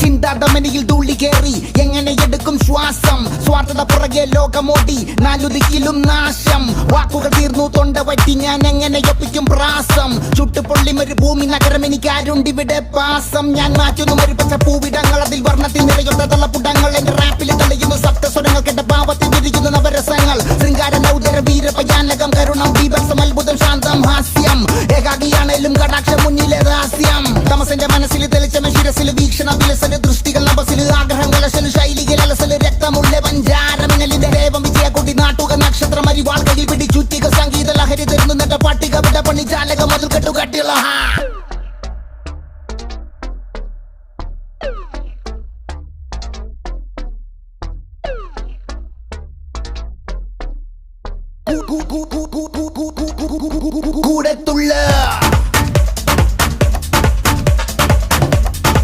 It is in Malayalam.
ചിന്താതമനിയിൽ തുള്ളി കേറി എങ്ങനെ എടുക്കും ശ്വാസം സ്വാർത്ഥത പുറകെ ലോകമോടി നാലുദിക്കിലും നാശം വാക്കുകൾ തീർന്നു തൊണ്ട വറ്റി ഞാൻ എങ്ങനെ ഒപ്പിക്കും പ്രാസം ചുട്ടുപൊള്ളിം ഒരു ഭൂമി നഗരം എനിക്കാരുണ്ടിവിടെ പാസം ഞാൻ മാറ്റുന്നു ഒരു പച്ച പൂവിടങ്ങൾ അതിൽ വർണ്ണത്തിൽ നിറയുന്ന തള്ളപ്പുടങ്ങൾ എന്റെ റാപ്പിൽ തെളിയുന്നു സപ്തസ്വരങ്ങൾ കേട്ട ഭാവത്തിൽ വിരിയുന്നു നവരസങ്ങൾ ശൃംഗാര നൗദര വീരപയാനകം കരുണം ബീഭത്സം അത്ഭുതം ശാന്തം ഹാസ്യം ഏകാഗിയാണേലും കടാക്ഷം മുന്നിലെ രഹസ്യം തമസന്റെ മനസ്സിൽ തെളിച്ചമ ശിരസിൽ വീക്ഷണ വിലസല് ദൃഷ്ടികൾ നഭസില് ആഗ്രഹങ്ങൾ അലസല് ശൈലികൾ അലസല് രക്തമുള്ള പഞ്ചാരമിനലിന്റെ ദേവം വിജയക്കൊടി നാട്ടുക നക്ഷത്രം അരിവാൾ കയ്യിൽ പിടി ചുറ്റിക സംഗീത ലഹരി തരുന്നു നെട്ട പട്ടിക വിട പണി ജാലകം അതിൽ കെട്ടുകട്ടിയുള്ള കൂടത്തുള്ള